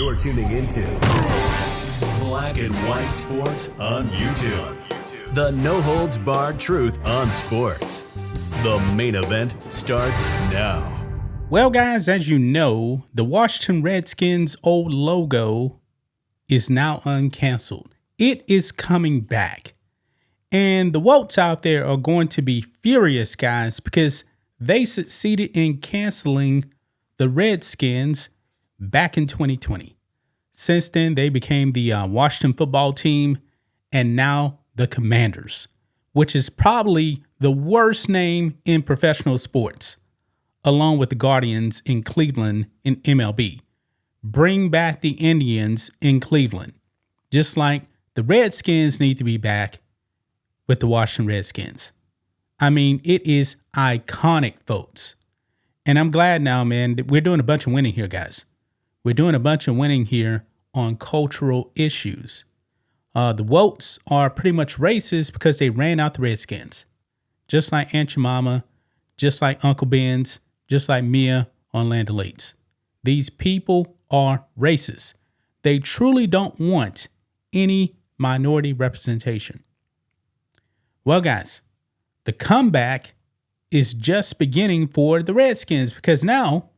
You're tuning into Black and White Sports on YouTube. The no-holds-barred truth on sports. The main event starts now. Well, guys, as you know, the Washington Redskins' old logo is now uncanceled. It is coming back. And the WOKES out there are going to be furious, guys, because they succeeded in canceling the Redskins back in 2020. Since then, they became the Washington football team and now the Commanders, which is probably the worst name in professional sports, along with the Guardians in Cleveland in MLB. Bring back the Indians in Cleveland, just like the Redskins need to be back with the Washington Redskins. I mean, it is iconic, folks. And I'm glad now, man, that we're doing a bunch of winning here, guys. We're doing a bunch of winning here on cultural issues. The WOKES are pretty much racist because they ran out the Redskins. Just like Aunt Jemima, just like Uncle Ben's, just like Mia on Land O'Lakes. These people are racist. They truly don't want any minority representation. Well, guys, the comeback is just beginning for the Redskins because now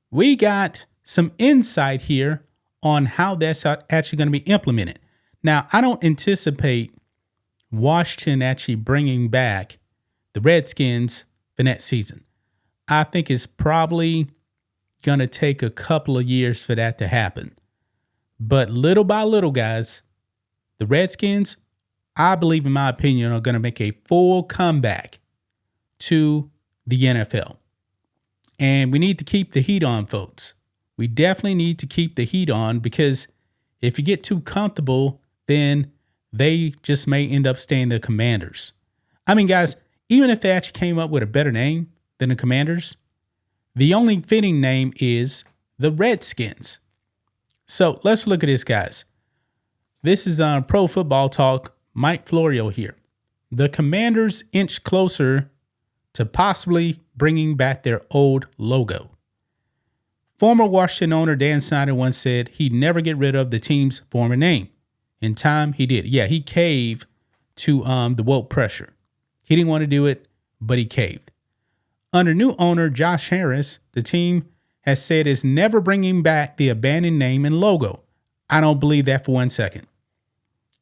we got some insight here on how that's actually going to be implemented. Now, I don't anticipate Washington actually bringing back the Redskins for next season. I think it's probably going to take a couple of years for that to happen. But little by little, guys, the Redskins, I believe, in my opinion, are going to make a full comeback to the NFL. And we need to keep the heat on, folks. We definitely need to keep the heat on because if you get too comfortable, then they just may end up staying the Commanders. I mean, guys, even if they actually came up with a better name than the Commanders, the only fitting name is the Redskins. So let's look at this, guys. This is on Pro Football Talk. Mike Florio here. The Commanders inch closer to possibly bringing back their old logo. Former Washington owner Dan Snyder once said he'd never get rid of the team's former name. In time, he did. Yeah, he caved to the woke pressure. He didn't want to do it, but he caved. Under new owner Josh Harris, the team has said it's never bringing back the abandoned name and logo. I don't believe that for 1 second.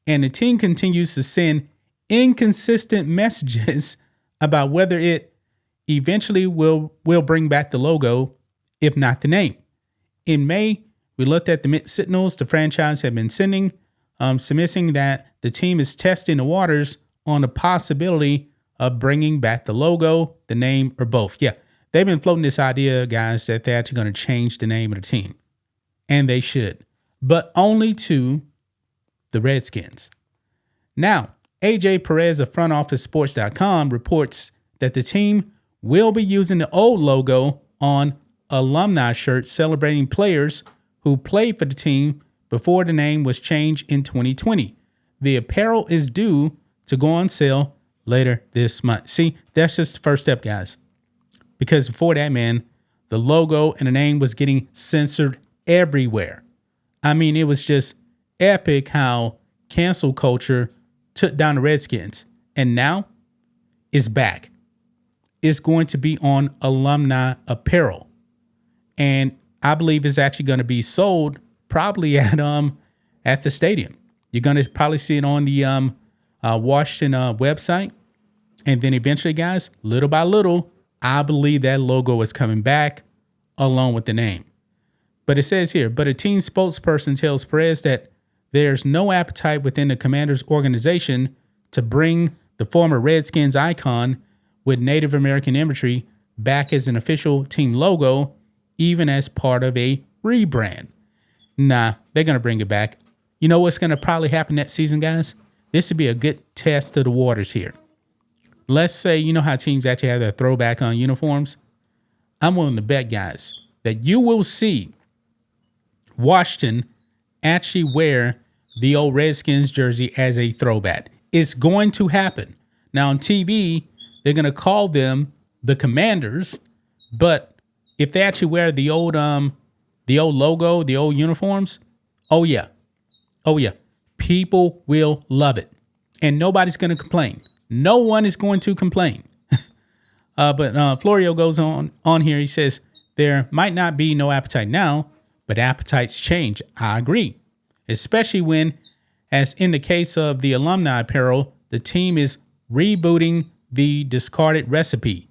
And the team continues to send inconsistent messages about whether it eventually will bring back the logo, if not the name. In May, we looked at the mixed signals the franchise had been sending, submitting that the team is testing the waters on the possibility of bringing back the logo, the name, or both. Yeah, they've been floating this idea, guys, that they're actually going to change the name of the team. And they should. But only to the Redskins. Now, AJ Perez of FrontOfficeSports.com reports that the team will be using the old logo on alumni shirts celebrating players who played for the team before the name was changed in 2020. The apparel is due to go on sale later this month. See, that's just the first step, guys. Because before that, man, the logo and the name was getting censored everywhere. I mean, it was just epic how cancel culture took down the Redskins. And now it's back. It's going to be on alumni apparel. And I believe it's actually going to be sold probably at the stadium. You're going to probably see it on the Washington website. And then eventually, guys, little by little, I believe that logo is coming back along with the name. But it says here, but a team spokesperson tells Perez that there's no appetite within the Commanders organization to bring the former Redskins icon with Native American imagery back as an official team logo, even as part of a rebrand. Nah, they're going to bring it back. You know what's going to probably happen next season, guys? This would be a good test of the waters here. Let's say, you know how teams actually have their throwback on uniforms? I'm willing to bet, guys, that you will see Washington actually wear the old Redskins jersey as a throwback. It's going to happen. Now on TV, they're going to call them the Commanders, but if they actually wear the old the old logo, the old uniforms. Oh, yeah. Oh, yeah. People will love it. And nobody's going to complain. No one is going to complain. But Florio goes on here. He says, there might not be no appetite now, but appetites change. I agree. Especially when, as in the case of the alumni apparel, the team is rebooting the discarded recipe.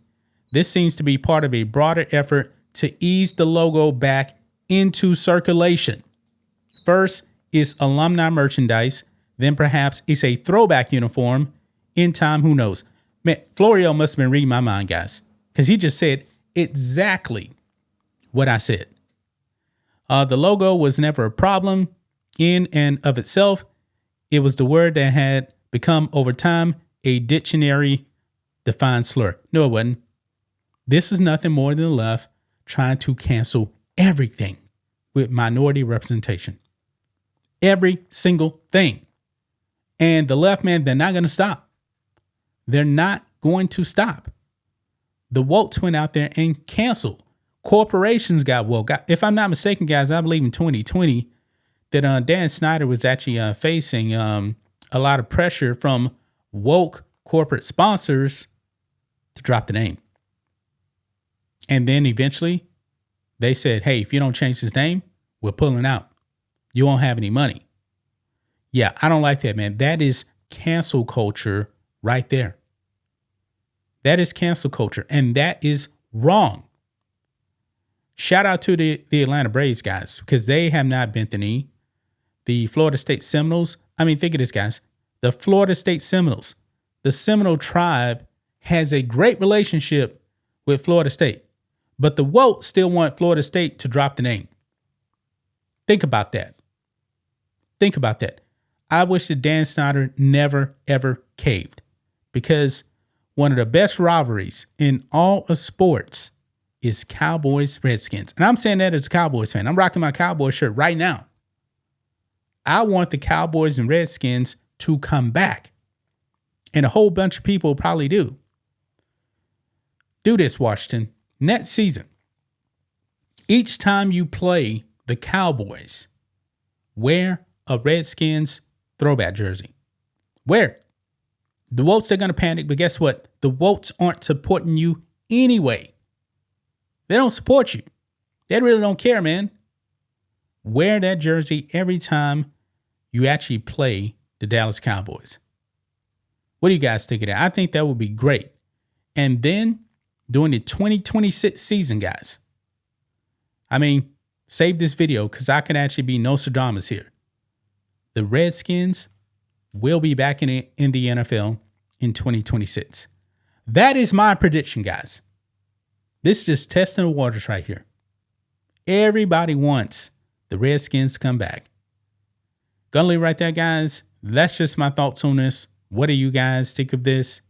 This seems to be part of a broader effort to ease the logo back into circulation. First is alumni merchandise, then perhaps it's a throwback uniform. In time, who knows? Man, Florio must have been reading my mind, guys, because he just said exactly what I said. The logo was never a problem in and of itself. It was the word that had become over time a dictionary-defined slur. No, it wasn't. This is nothing more than the left trying to cancel everything with minority representation. Every single thing. And the left, man, they're not going to stop. They're not going to stop. The WOKES went out there and canceled. Corporations got woke. If I'm not mistaken, guys, I believe in 2020 that Dan Snyder was actually facing a lot of pressure from woke corporate sponsors to drop the name. And then eventually they said, hey, if you don't change his name, we're pulling out. You won't have any money. Yeah, I don't like that, man. That is cancel culture right there. That is cancel culture, and that is wrong. Shout out to the Atlanta Braves, guys, because they have not bent the knee. The Florida State Seminoles, I mean, think of this, guys. The Florida State Seminoles, the Seminole tribe has a great relationship with Florida State, but the WOKES still want Florida State to drop the name. Think about that. Think about that. I wish that Dan Snyder never, ever caved, because one of the best rivalries in all of sports is Cowboys Redskins. And I'm saying that as a Cowboys fan. I'm rocking my Cowboys shirt right now. I want the Cowboys and Redskins to come back. And a whole bunch of people probably do. Do this, Washington. Next season, each time you play the Cowboys, wear a Redskins throwback jersey. Wear it. The WOKES are going to panic, but guess what? The WOKES aren't supporting you anyway. They don't support you. They really don't care, man. Wear that jersey every time you actually play the Dallas Cowboys. What do you guys think of that? I think that would be great. And then during the 2026 season, guys, I mean, save this video because I can actually be Nostradamus here. The Redskins will be back in the NFL in 2026. That is my prediction, guys. This is just testing the waters right here. Everybody wants the Redskins to come back. Gonna leave right there, guys. That's just my thoughts on this. What do you guys think of this?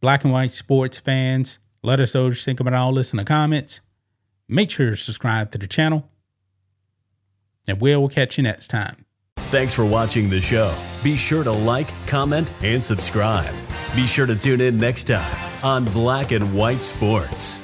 Black and white sports fans, let us know what you think about all this in the comments. Make sure to subscribe to the channel. And we'll catch you next time. Thanks for watching the show. Be sure to like, comment, and subscribe. Be sure to tune in next time on Black and White Sports.